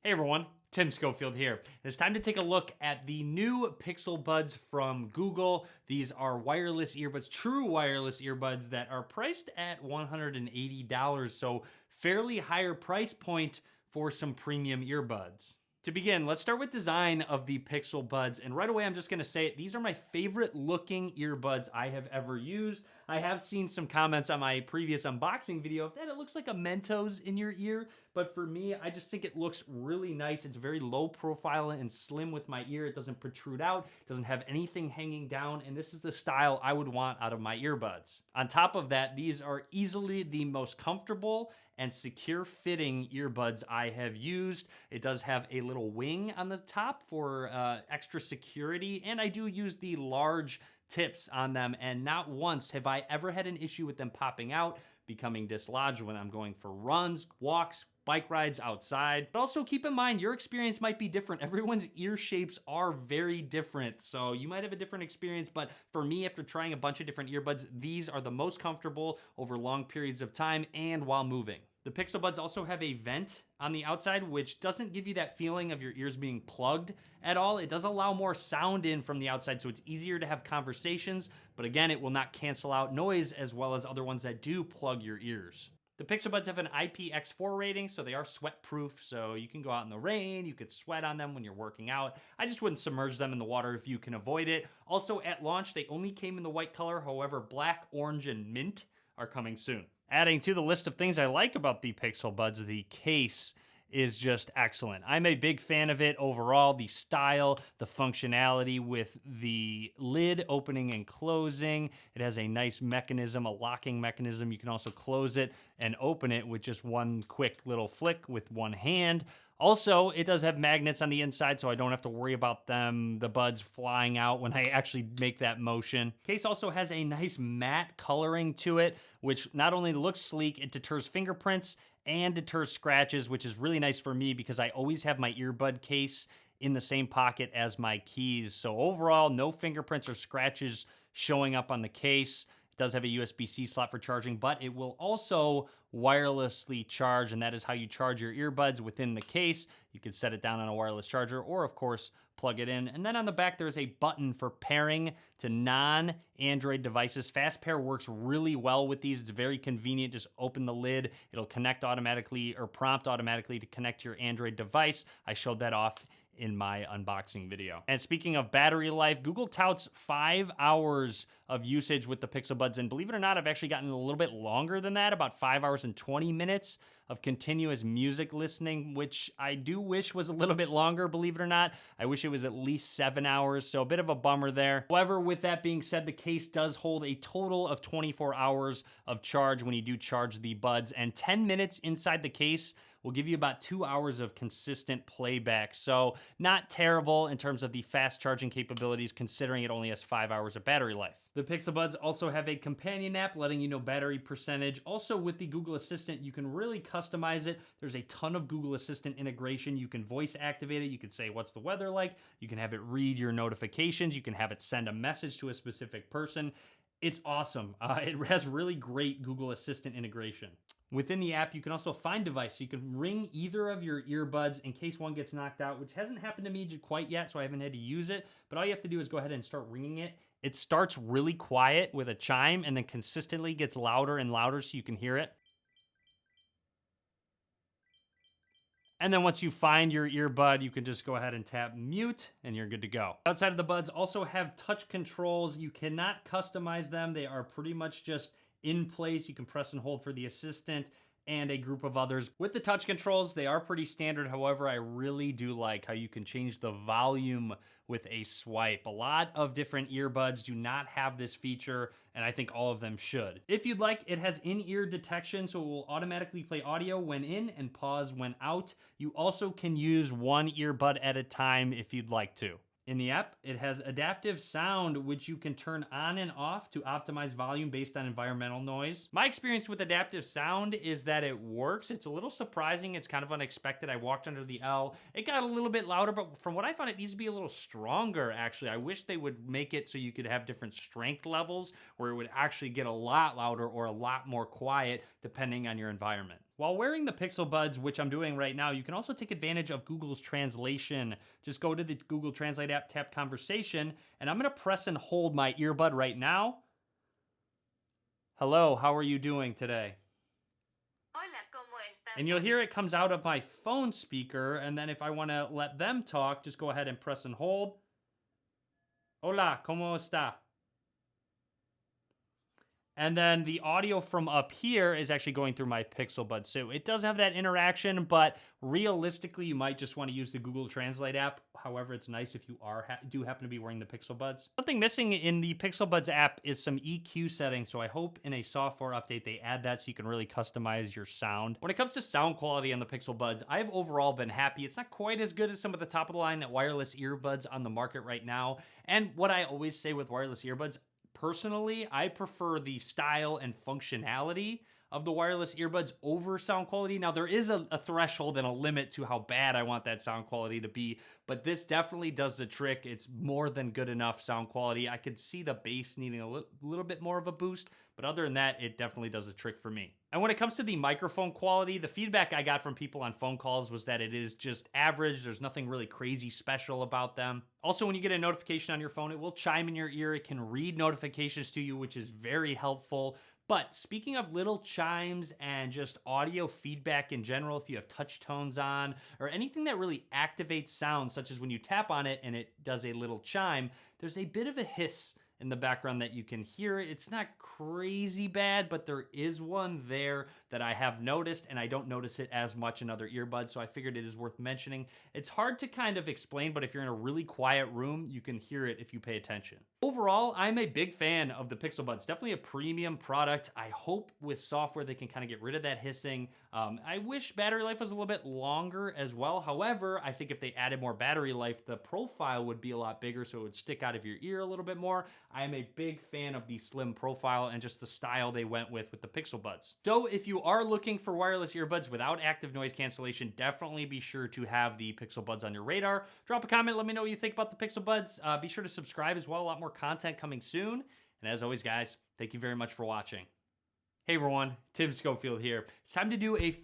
Hey everyone, Tim Schofield here. It's time to take a look at the new Pixel Buds from Google. These are wireless earbuds, true wireless earbuds that are priced at $180, so fairly higher price point for some premium earbuds. To begin, let's start with design of the Pixel Buds, and right away I'm just gonna say it, these are my favorite looking earbuds I have ever used. I have seen some comments on my previous unboxing video that it looks like a Mentos in your ear, but for me, I just think it looks really nice. It's very low profile and slim with my ear. It doesn't protrude out, it doesn't have anything hanging down, and this is the style I would want out of my earbuds. On top of that, these are easily the most comfortable and secure fitting earbuds I have used. It does have a little wing on the top for extra security, and I do use the large tips on them, and not once have I ever had an issue with them popping out, becoming dislodged when I'm going for runs, walks, bike rides outside. But also keep in mind, your experience might be different. Everyone's ear shapes are very different, so you might have a different experience, but for me, after trying a bunch of different earbuds, these are the most comfortable over long periods of time and while moving. The Pixel Buds also have a vent on the outside, which doesn't give you that feeling of your ears being plugged at all. It does allow more sound in from the outside, so it's easier to have conversations, but again, it will not cancel out noise as well as other ones that do plug your ears. The Pixel Buds have an IPX4 rating, so they are sweat proof, so you can go out in the rain, you could sweat on them when you're working out. I just wouldn't submerge them in the water if you can avoid it. Also, at launch, they only came in the white color, however, black, orange, and mint are coming soon. Adding to the list of things I like about the Pixel Buds, the case is just excellent. I'm a big fan of it overall. The style, the functionality with the lid opening and closing. It has a nice mechanism, a locking mechanism. You can also close it and open it with just one quick little flick with one hand. Also, it does have magnets on the inside, so I don't have to worry about the buds flying out when I actually make that motion. Case also has a nice matte coloring to it, which not only looks sleek, it deters fingerprints and deters scratches, which is really nice for me because I always have my earbud case in the same pocket as my keys. So overall, no fingerprints or scratches showing up on the case. It does have a USB-C slot for charging, but it will also wirelessly charge, and that is how you charge your earbuds within the case. You can set it down on a wireless charger or, of course, plug it in. And then on the back, there's a button for pairing to non-Android devices. Fast Pair works really well with these. It's very convenient. Just open the lid. It'll connect automatically or prompt automatically to connect to your Android device. I showed that off in my unboxing video. And speaking of battery life, Google touts 5 hours of usage with the Pixel Buds, and believe it or not, I've actually gotten a little bit longer than that, about 5 hours and 20 minutes of continuous music listening, which I do wish was a little bit longer, believe it or not. I wish it was at least 7 hours, so a bit of a bummer there. However, with that being said, the case does hold a total of 24 hours of charge when you do charge the buds, and 10 minutes inside the case will give you about 2 hours of consistent playback. So not terrible in terms of the fast charging capabilities, considering it only has 5 hours of battery life. The Pixel Buds also have a companion app letting you know battery percentage. Also with the Google Assistant, you can really customize it. There's a ton of Google Assistant integration. You can voice activate it. You can say, what's the weather like? You can have it read your notifications. You can have it send a message to a specific person. It's awesome. It has really great Google Assistant integration. Within the app, you can also find device. So you can ring either of your earbuds in case one gets knocked out, which hasn't happened to me quite yet, so I haven't had to use it. But all you have to do is go ahead and start ringing it. It starts really quiet with a chime and then consistently gets louder and louder so you can hear it. And then once you find your earbud, you can just go ahead and tap mute and you're good to go. Outside of the buds also have touch controls. You cannot customize them. They are pretty much just in place. You can press and hold for the assistant and a group of others. With the touch controls, they are pretty standard. However, I really do like how you can change the volume with a swipe. A lot of different earbuds do not have this feature, and I think all of them should. If you'd like, it has in-ear detection, so it will automatically play audio when in and pause when out. You also can use one earbud at a time if you'd like to. In the app, it has adaptive sound, which you can turn on and off to optimize volume based on environmental noise. My experience with adaptive sound is that it works. It's a little surprising. It's kind of unexpected. I walked under the L. It got a little bit louder, but from what I found, it needs to be a little stronger, actually. I wish they would make it so you could have different strength levels where it would actually get a lot louder or a lot more quiet depending on your environment. While wearing the Pixel Buds, which I'm doing right now, you can also take advantage of Google's translation. Just go to the Google Translate app, tap Conversation, and I'm going to press and hold my earbud right now. Hello, how are you doing today? Hola, ¿cómo estás And you'll hoy? hear it comes out of my phone speaker, and then if I want to let them talk, just go ahead and press and hold. Hola, ¿cómo está? And then the audio from up here is actually going through my Pixel Buds. So it does have that interaction, but realistically, you might just want to use the Google Translate app. However, it's nice if you do happen to be wearing the Pixel Buds. Something missing in the Pixel Buds app is some EQ settings. So I hope in a software update they add that so you can really customize your sound. When it comes to sound quality on the Pixel Buds, I've overall been happy. It's not quite as good as some of the top of the line wireless earbuds on the market right now. And what I always say with wireless earbuds, personally, I prefer the style and functionality of the wireless earbuds over sound quality. Now, there is a threshold and a limit to how bad I want that sound quality to be, but this definitely does the trick. It's more than good enough sound quality. I could see the bass needing a little bit more of a boost, but other than that, it definitely does the trick for me. And when it comes to the microphone quality, the feedback I got from people on phone calls was that it is just average. There's nothing really crazy special about them. Also, when you get a notification on your phone, it will chime in your ear. It can read notifications to you, which is very helpful. But speaking of little chimes and just audio feedback in general, if you have touch tones on or anything that really activates sound, such as when you tap on it and it does a little chime, there's a bit of a hiss in the background that you can hear. It's not crazy bad, but there is one there that I have noticed, and I don't notice it as much in other earbuds, so I figured it is worth mentioning. It's hard to kind of explain, but if you're in a really quiet room, you can hear it if you pay attention. Overall, I'm a big fan of the Pixel Buds. Definitely a premium product. I hope with software they can kind of get rid of that hissing. I wish battery life was a little bit longer as well. However, I think if they added more battery life, the profile would be a lot bigger, so it would stick out of your ear a little bit more. I am a big fan of the slim profile and just the style they went with the Pixel Buds. So if you are looking for wireless earbuds without active noise cancellation, definitely be sure to have the Pixel Buds on your radar. Drop a comment, let me know what you think about the Pixel Buds. Be sure to subscribe as well, a lot more content coming soon. And as always, guys, thank you very much for watching. Hey everyone, Tim Schofield here. It's time to do a